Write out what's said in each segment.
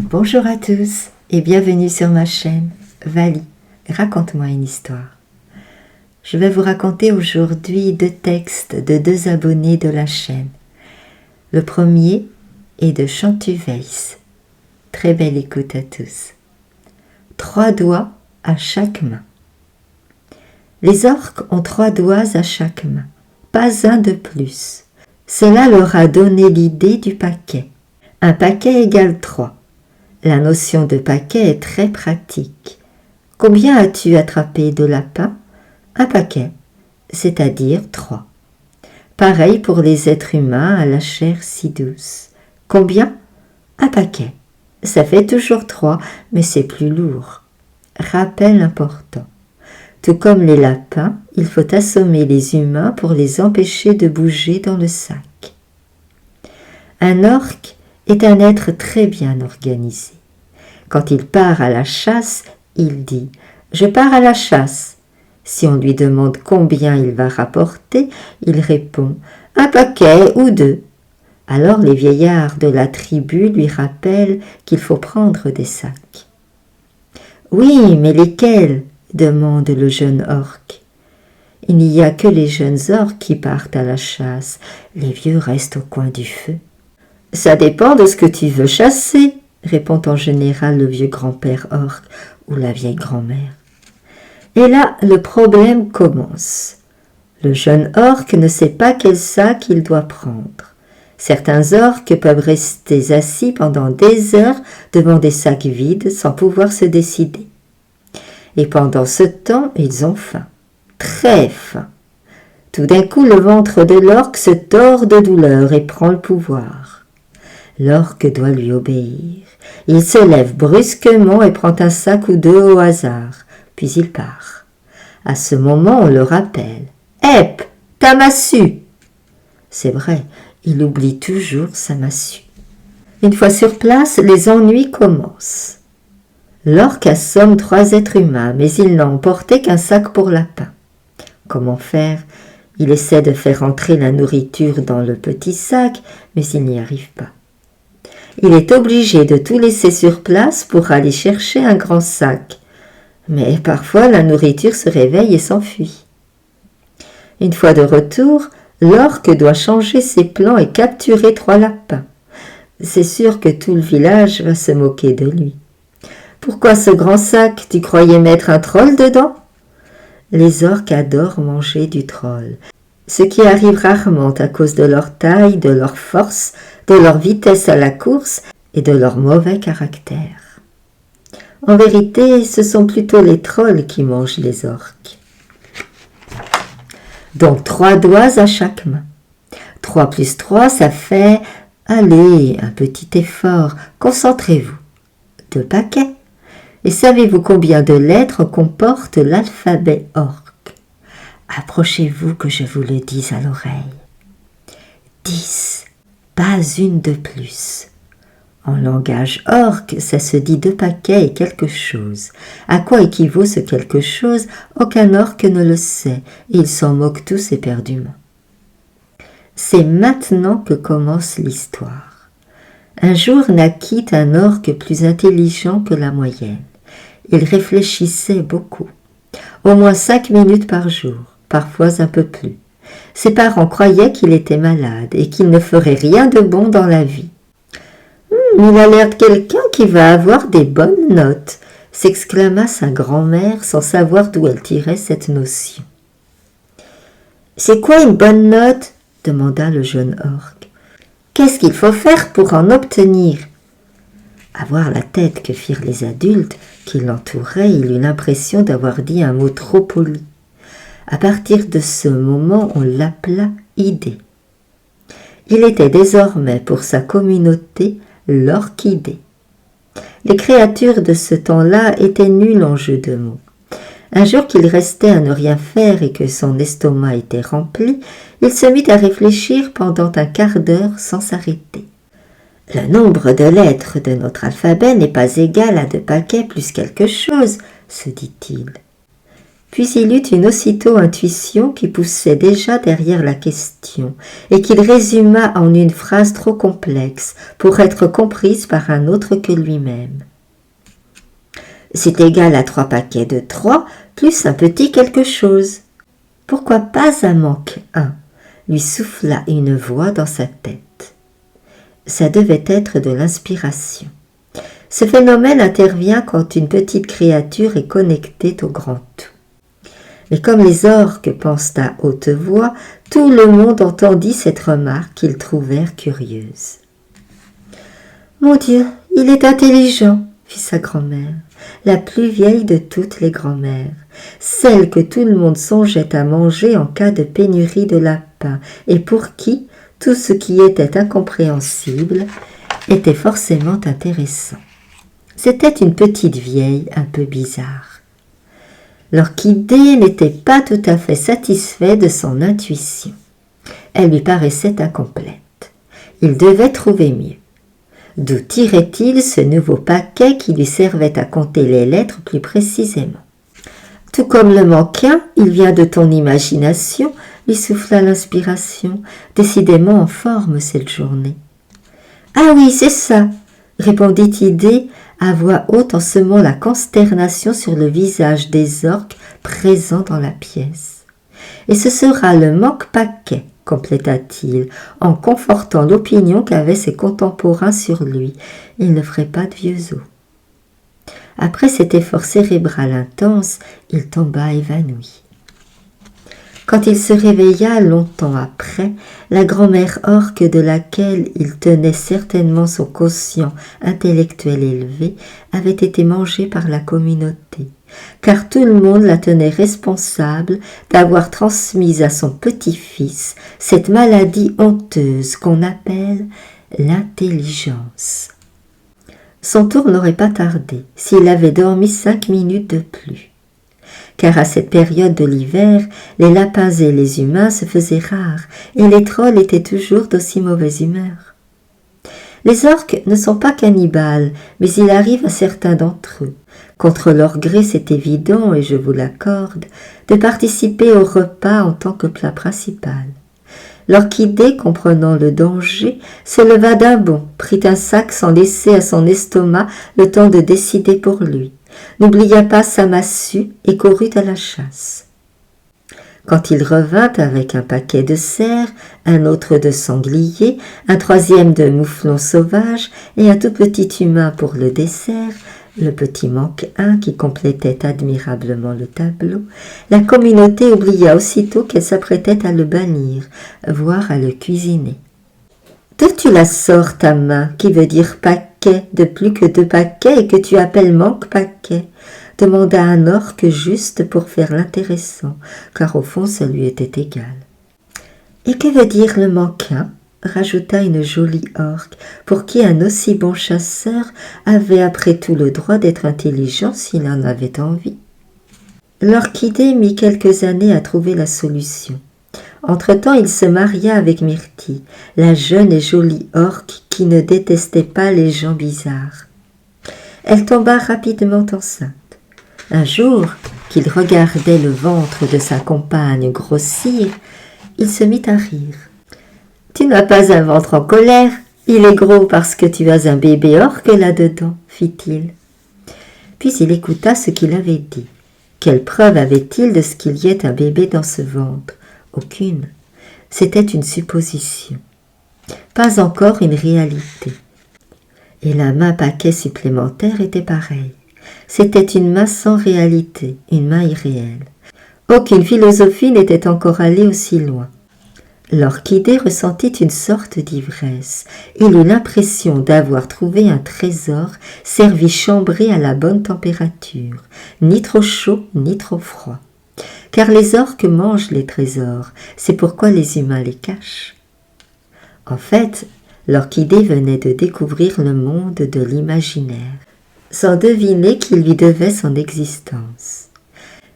Bonjour à tous et bienvenue sur ma chaîne Vali, raconte-moi une histoire. Je vais vous raconter aujourd'hui 2 textes de 2 abonnés de la chaîne. Le premier est de Chantuveis. Très belle écoute à tous. 3 doigts à chaque main. Les orques ont 3 doigts à chaque main, pas un de plus. Cela leur a donné l'idée du paquet. Un paquet égale 3. La notion de paquet est très pratique. Combien as-tu attrapé de lapins? Un paquet, c'est-à-dire 3. Pareil pour les êtres humains à la chair si douce. Combien? Un paquet. Ça fait toujours 3, mais c'est plus lourd. Rappel important. Tout comme les lapins, il faut assommer les humains pour les empêcher de bouger dans le sac. Un orque est un être très bien organisé. Quand il part à la chasse, il dit « Je pars à la chasse ». Si on lui demande combien il va rapporter, il répond « Un paquet ou 2 ». Alors les vieillards de la tribu lui rappellent qu'il faut prendre des sacs. « Oui, mais lesquels ?» demande le jeune orque. « Il n'y a que les jeunes orques qui partent à la chasse, les vieux restent au coin du feu. »« Ça dépend de ce que tu veux chasser », répond en général le vieux grand-père orque ou la vieille grand-mère. Et là, le problème commence. Le jeune orque ne sait pas quel sac il doit prendre. Certains orques peuvent rester assis pendant des heures devant des sacs vides sans pouvoir se décider. Et pendant ce temps, ils ont faim, très faim. Tout d'un coup, le ventre de l'orque se tord de douleur et prend le pouvoir. L'orque doit lui obéir. Il se lève brusquement et prend un sac ou 2 au hasard, puis il part. À ce moment, on le rappelle. « Hep, ta massue !» C'est vrai, il oublie toujours sa massue. Une fois sur place, les ennuis commencent. L'orque assomme 3 êtres humains, mais il n'a emporté qu'un sac pour lapin. Comment faire? Il essaie de faire entrer la nourriture dans le petit sac, mais il n'y arrive pas. Il est obligé de tout laisser sur place pour aller chercher un grand sac. Mais parfois la nourriture se réveille et s'enfuit. Une fois de retour, l'orque doit changer ses plans et capturer 3 lapins. C'est sûr que tout le village va se moquer de lui. « Pourquoi ce grand sac? Tu croyais mettre un troll dedans ?» Les orques adorent manger du troll, ce qui arrive rarement à cause de leur taille, de leur force, de leur vitesse à la course et de leur mauvais caractère. En vérité, ce sont plutôt les trolls qui mangent les orques. Donc 3 doigts à chaque main. 3 plus 3, ça fait, allez, un petit effort, concentrez-vous. 2 paquets. Et savez-vous combien de lettres comporte l'alphabet orque? Approchez-vous que je vous le dise à l'oreille. 10. Pas une de plus. En langage orque, ça se dit 2 paquets et quelque chose. À quoi équivaut ce quelque chose? Aucun orque ne le sait, et ils s'en moquent tous éperdument. C'est maintenant que commence l'histoire. Un jour naquit un orque plus intelligent que la moyenne. Il réfléchissait beaucoup, au moins 5 minutes par jour, parfois un peu plus. Ses parents croyaient qu'il était malade et qu'il ne ferait rien de bon dans la vie. « Il a l'air de quelqu'un qui va avoir des bonnes notes », s'exclama sa grand-mère sans savoir d'où elle tirait cette notion. « C'est quoi une bonne note ?» demanda le jeune orque. « Qu'est-ce qu'il faut faire pour en obtenir ?» À voir la tête que firent les adultes qui l'entouraient, il eut l'impression d'avoir dit un mot trop poli. À partir de ce moment, on l'appela Idée. Il était désormais pour sa communauté l'orchidée. Les créatures de ce temps-là étaient nulles en jeu de mots. Un jour qu'il restait à ne rien faire et que son estomac était rempli, il se mit à réfléchir pendant un quart d'heure sans s'arrêter. Le nombre de lettres de notre alphabet n'est pas égal à 2 paquets plus quelque chose, se dit-il. Puis il eut une aussitôt intuition qui poussait déjà derrière la question et qu'il résuma en une phrase trop complexe pour être comprise par un autre que lui-même. C'est égal à 3 paquets de 3 plus un petit quelque chose. Pourquoi pas un manque 1 lui souffla une voix dans sa tête. Ça devait être de l'inspiration. Ce phénomène intervient quand une petite créature est connectée au grand tout. Mais comme les orques pensent à haute voix, tout le monde entendit cette remarque qu'ils trouvèrent curieuse. « Mon Dieu, il est intelligent !» fit sa grand-mère, la plus vieille de toutes les grand-mères, celle que tout le monde songeait à manger en cas de pénurie de lapin et pour qui tout ce qui était incompréhensible était forcément intéressant. C'était une petite vieille un peu bizarre. L'orchidée n'était pas tout à fait satisfaite de son intuition. Elle lui paraissait incomplète. Il devait trouver mieux. D'où tirait-il ce nouveau paquet qui lui servait à compter les lettres plus précisément? Tout comme le manquin, il vient de ton imagination, lui souffla l'inspiration, décidément en forme cette journée. Ah oui, c'est ça, répondit Idée à voix haute en semant la consternation sur le visage des orques présents dans la pièce. Et ce sera le manque-paquet, compléta-t-il, en confortant l'opinion qu'avaient ses contemporains sur lui. Il ne ferait pas de vieux os. Après cet effort cérébral intense, il tomba évanoui. Quand il se réveilla longtemps après, la grand-mère orque de laquelle il tenait certainement son quotient intellectuel élevé avait été mangée par la communauté, car tout le monde la tenait responsable d'avoir transmis à son petit-fils cette maladie honteuse qu'on appelle l'intelligence. Son tour n'aurait pas tardé s'il avait dormi 5 minutes de plus. Car à cette période de l'hiver, les lapins et les humains se faisaient rares, et les trolls étaient toujours d'aussi mauvaise humeur. Les orques ne sont pas cannibales, mais il arrive à certains d'entre eux, contre leur gré c'est évident, et je vous l'accorde, de participer au repas en tant que plat principal. L'orchidée, comprenant le danger, se leva d'un bond, prit un sac sans laisser à son estomac le temps de décider pour lui, n'oublia pas sa massue et courut à la chasse. Quand il revint avec un paquet de cerfs, un autre de sangliers, un troisième de mouflons sauvages et un tout petit humain pour le dessert, le petit manque-un qui complétait admirablement le tableau, la communauté oublia aussitôt qu'elle s'apprêtait à le bannir, voire à le cuisiner. « D'où tu la sors ta main, qui veut dire paquet, de plus que 2 paquets et que tu appelles manque-paquet ?» demanda un orque juste pour faire l'intéressant, car au fond ça lui était égal. « Et que veut dire le manquin ?» rajouta une jolie orque, pour qui un aussi bon chasseur avait après tout le droit d'être intelligent s'il en avait envie. L'orchidée mit quelques années à trouver la solution. Entre-temps, il se maria avec Myrtille, la jeune et jolie orque qui ne détestait pas les gens bizarres. Elle tomba rapidement enceinte. Un jour, qu'il regardait le ventre de sa compagne grossir, il se mit à rire. « Tu n'as pas un ventre en colère, il est gros parce que tu as un bébé orque là-dedans, » fit-il. Puis il écouta ce qu'il avait dit. Quelle preuve avait-il de ce qu'il y ait un bébé dans ce ventre? Aucune. C'était une supposition. Pas encore une réalité. Et la main paquet supplémentaire était pareille. C'était une main sans réalité, une main irréelle. Aucune philosophie n'était encore allée aussi loin. L'orchidée ressentit une sorte d'ivresse. Il eut l'impression d'avoir trouvé un trésor servi chambré à la bonne température, ni trop chaud ni trop froid. Car les orques mangent les trésors, c'est pourquoi les humains les cachent. En fait, l'orchidée venait de découvrir le monde de l'imaginaire, sans deviner qu'il lui devait son existence.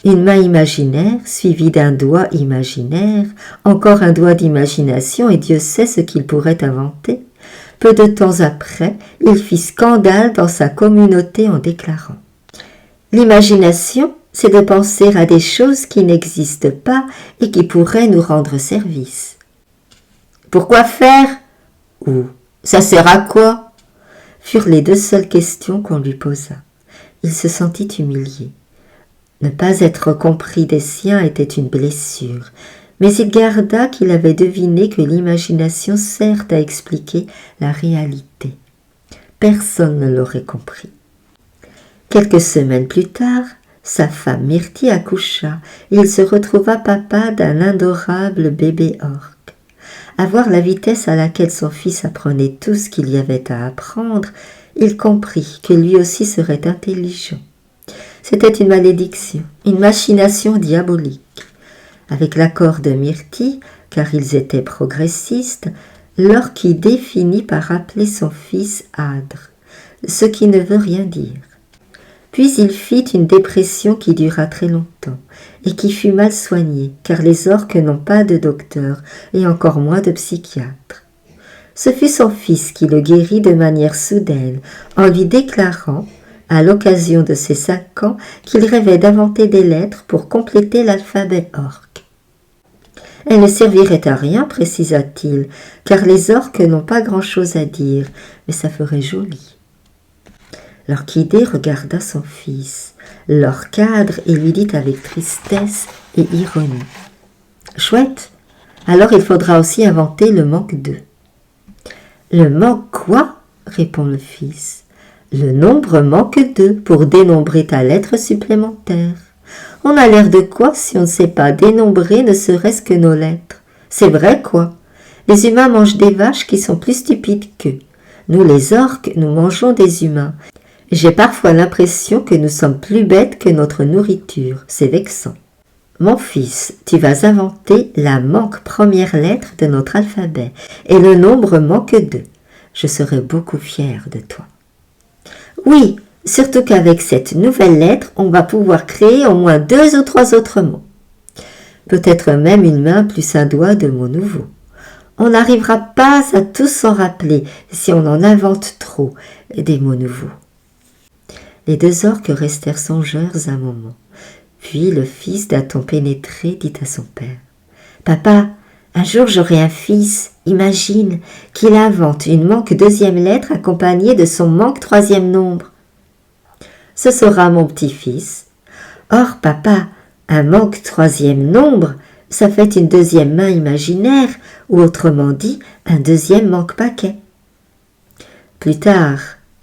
Une main imaginaire, suivie d'un doigt imaginaire, encore un doigt d'imagination, et Dieu sait ce qu'il pourrait inventer. Peu de temps après, il fit scandale dans sa communauté en déclarant « L'imagination, c'est de penser à des choses qui n'existent pas et qui pourraient nous rendre service. Pourquoi faire? Ou ça sert à quoi? Furent les deux seules questions qu'on lui posa. Il se sentit humilié. Ne pas être compris des siens était une blessure, mais il garda qu'il avait deviné que l'imagination sert à expliquer la réalité. Personne ne l'aurait compris. Quelques semaines plus tard, sa femme Myrtille accoucha et il se retrouva papa d'un adorable bébé orque. À voir la vitesse à laquelle son fils apprenait tout ce qu'il y avait à apprendre, il comprit que lui aussi serait intelligent. C'était une malédiction, une machination diabolique. Avec l'accord de Myrtille, car ils étaient progressistes, l'orchidée finit par appeler son fils Adre, ce qui ne veut rien dire. Puis il fit une dépression qui dura très longtemps et qui fut mal soignée, car les orques n'ont pas de docteur et encore moins de psychiatre. Ce fut son fils qui le guérit de manière soudaine en lui déclarant, à l'occasion de ses 5 ans, qu'il rêvait d'inventer des lettres pour compléter l'alphabet orque. Elles ne serviraient à rien, précisa-t-il, car les orques n'ont pas grand-chose à dire, mais ça ferait joli. L'orchidée regarda son fils, l'orcadre, et lui dit avec tristesse et ironie. « Chouette, alors il faudra aussi inventer le manque de. »« Le manque quoi ?» répond le fils. « Le nombre manque de pour dénombrer ta lettre supplémentaire. On a l'air de quoi si on ne sait pas dénombrer ne serait-ce que nos lettres? C'est vrai quoi? Les humains mangent des vaches qui sont plus stupides qu'eux. Nous les orques, nous mangeons des humains. J'ai parfois l'impression que nous sommes plus bêtes que notre nourriture, c'est vexant. Mon fils, tu vas inventer la manque première lettre de notre alphabet et le nombre manque 2. Je serai beaucoup fière de toi. Oui, surtout qu'avec cette nouvelle lettre, on va pouvoir créer au moins 2 ou 3 autres mots. Peut-être même une main plus un doigt de mots nouveaux. On n'arrivera pas à tous s'en rappeler si on en invente trop des mots nouveaux. Les 2 orques restèrent songeurs un moment. Puis le fils d'un ton pénétré dit à son père. « Papa, un jour j'aurai un fils, imagine, qu'il invente une manque 2e lettre accompagnée de son manque 3e nombre. »« Ce sera mon petit-fils. Or, papa, un manque 3e nombre, ça fait une 2e main imaginaire, ou autrement dit, un 2e manque paquet. Plus tard,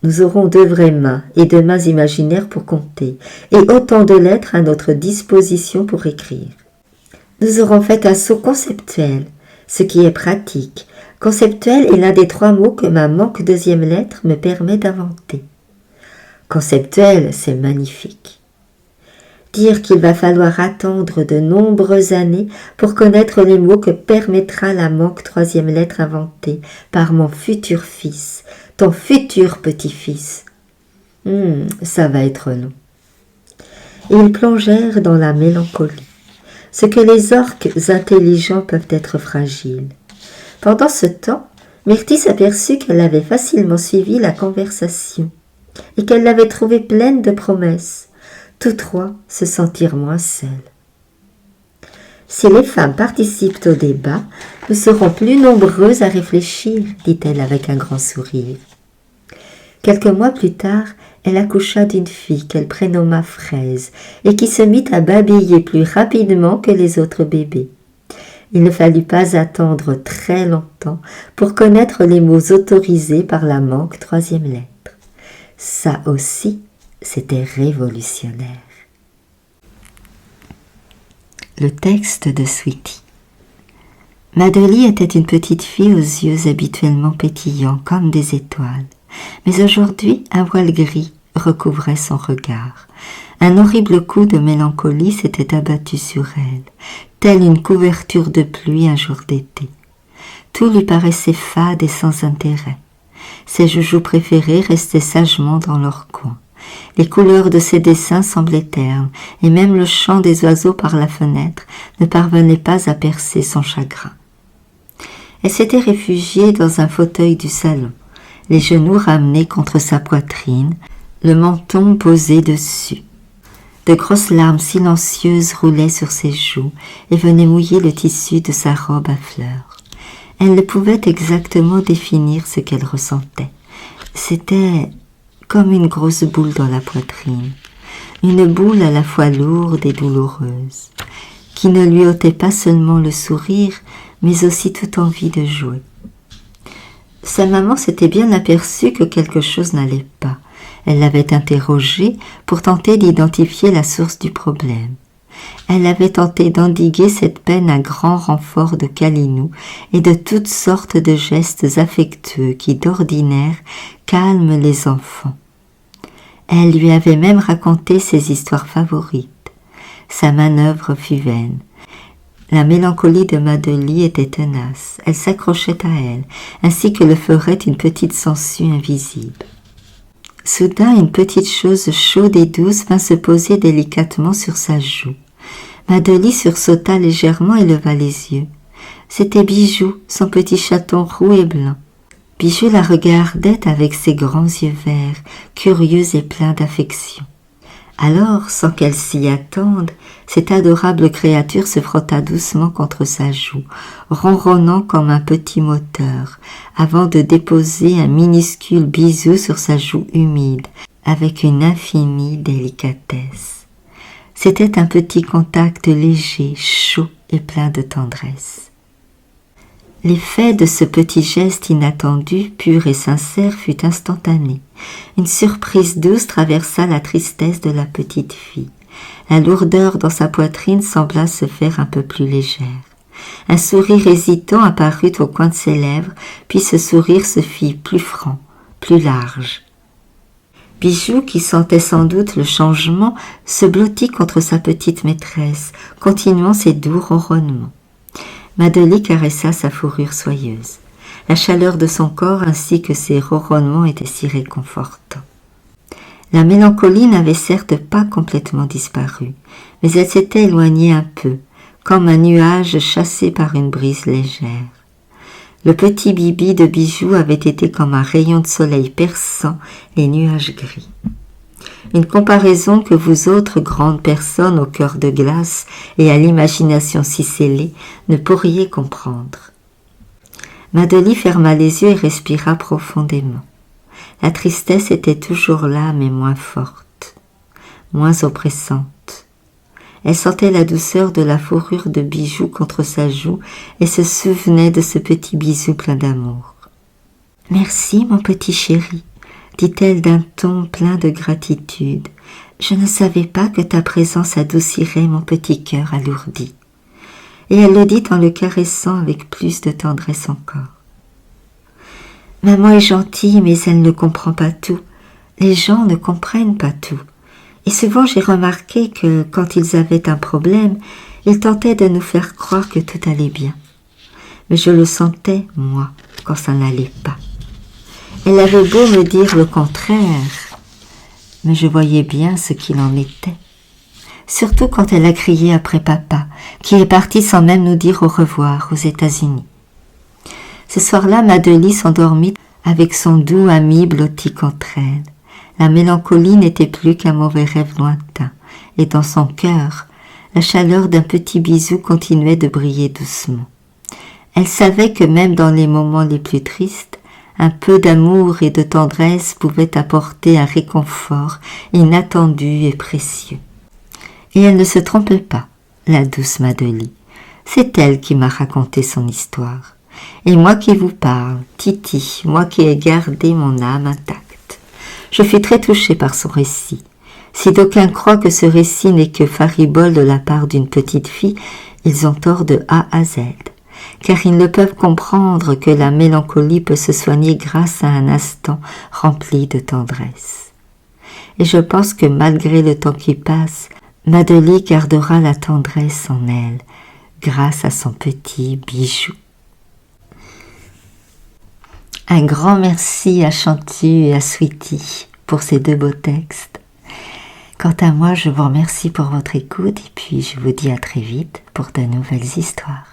nous aurons 2 vraies mains et 2 mains imaginaires pour compter, et autant de lettres à notre disposition pour écrire. Nous aurons fait un saut conceptuel, ce qui est pratique. Conceptuel est l'un des 3 mots que ma manque 2e lettre me permet d'inventer. Conceptuel, c'est magnifique. Dire qu'il va falloir attendre de nombreuses années pour connaître les mots que permettra la manque 3e lettre inventée par mon futur fils, ton futur petit-fils. Ça va être long. Et ils plongèrent dans la mélancolie. Ce que les orques intelligents peuvent être fragiles. Pendant ce temps, Myrtille s'aperçut qu'elle avait facilement suivi la conversation et qu'elle l'avait trouvée pleine de promesses. Tous 3 se sentirent moins seuls. Si les femmes participent au débat, nous serons plus nombreuses à réfléchir, dit-elle avec un grand sourire. Quelques mois plus tard, elle accoucha d'une fille qu'elle prénomma Fraise et qui se mit à babiller plus rapidement que les autres bébés. Il ne fallut pas attendre très longtemps pour connaître les mots autorisés par la manque 3e lettre. Ça aussi, c'était révolutionnaire. Le texte de Sweetie. Madeline était une petite fille aux yeux habituellement pétillants comme des étoiles. Mais aujourd'hui, un voile gris recouvrait son regard. Un horrible coup de mélancolie s'était abattu sur elle, telle une couverture de pluie un jour d'été. Tout lui paraissait fade et sans intérêt. Ses joujoux préférés restaient sagement dans leur coin. Les couleurs de ses dessins semblaient ternes, et même le chant des oiseaux par la fenêtre ne parvenait pas à percer son chagrin. Elle s'était réfugiée dans un fauteuil du salon, les genoux ramenés contre sa poitrine, le menton posé dessus. De grosses larmes silencieuses roulaient sur ses joues et venaient mouiller le tissu de sa robe à fleurs. Elle ne pouvait exactement définir ce qu'elle ressentait. C'était comme une grosse boule dans la poitrine, une boule à la fois lourde et douloureuse, qui ne lui ôtait pas seulement le sourire, mais aussi toute envie de jouer. Sa maman s'était bien aperçue que quelque chose n'allait pas. Elle l'avait interrogée pour tenter d'identifier la source du problème. Elle avait tenté d'endiguer cette peine à grand renfort de câlinous et de toutes sortes de gestes affectueux qui, d'ordinaire, calment les enfants. Elle lui avait même raconté ses histoires favorites. Sa manœuvre fut vaine. La mélancolie de Madely était tenace. Elle s'accrochait à elle, ainsi que le ferait une petite sangsue invisible. Soudain, une petite chose chaude et douce vint se poser délicatement sur sa joue. Madely sursauta légèrement et leva les yeux. C'était Bijou, son petit chaton roux et blanc. Bijou la regardait avec ses grands yeux verts, curieux et pleins d'affection. Alors, sans qu'elle s'y attende, cette adorable créature se frotta doucement contre sa joue, ronronnant comme un petit moteur, avant de déposer un minuscule bisou sur sa joue humide, avec une infinie délicatesse. C'était un petit contact léger, chaud et plein de tendresse. L'effet de ce petit geste inattendu, pur et sincère, fut instantané. Une surprise douce traversa la tristesse de la petite fille. La lourdeur dans sa poitrine sembla se faire un peu plus légère. Un sourire hésitant apparut au coin de ses lèvres, puis ce sourire se fit plus franc, plus large. Bijou, qui sentait sans doute le changement, se blottit contre sa petite maîtresse, continuant ses doux ronronnements. Madely caressa sa fourrure soyeuse. La chaleur de son corps ainsi que ses ronronnements étaient si réconfortants. La mélancolie n'avait certes pas complètement disparu, mais elle s'était éloignée un peu, comme un nuage chassé par une brise légère. Le petit bibi de Bijou avait été comme un rayon de soleil perçant les nuages gris. Une comparaison que vous autres grandes personnes au cœur de glace et à l'imagination si scellée ne pourriez comprendre. Madely ferma les yeux et respira profondément. La tristesse était toujours là, mais moins forte, moins oppressante. Elle sentait la douceur de la fourrure de Bijou contre sa joue et se souvenait de ce petit bisou plein d'amour. « Merci, mon petit chéri », dit-elle d'un ton plein de gratitude. « Je ne savais pas que ta présence adoucirait mon petit cœur alourdi. » Et elle le dit en le caressant avec plus de tendresse encore. « Maman est gentille, mais elle ne comprend pas tout. Les gens ne comprennent pas tout. Et souvent j'ai remarqué que, quand ils avaient un problème, ils tentaient de nous faire croire que tout allait bien. Mais je le sentais, moi, quand ça n'allait pas. Elle avait beau me dire le contraire, mais je voyais bien ce qu'il en était. Surtout quand elle a crié après papa, qui est parti sans même nous dire au revoir aux États-Unis. Ce soir-là, Madely s'endormit avec son doux ami blotti contre elle. La mélancolie n'était plus qu'un mauvais rêve lointain, et dans son cœur, la chaleur d'un petit bisou continuait de briller doucement. Elle savait que même dans les moments les plus tristes, un peu d'amour et de tendresse pouvait apporter un réconfort inattendu et précieux. Et elle ne se trompait pas, la douce Madely. C'est elle qui m'a raconté son histoire. Et moi qui vous parle, Titi, moi qui ai gardé mon âme intacte. Je fus très touchée par son récit. Si d'aucuns croient que ce récit n'est que faribole de la part d'une petite fille, ils ont tort de A à Z. Car ils ne peuvent comprendre que la mélancolie peut se soigner grâce à un instant rempli de tendresse. Et je pense que malgré le temps qui passe, Madely gardera la tendresse en elle, grâce à son petit Bijou. Un grand merci à Chantu et à Sweetie pour ces deux beaux textes. Quant à moi, je vous remercie pour votre écoute et puis je vous dis à très vite pour de nouvelles histoires.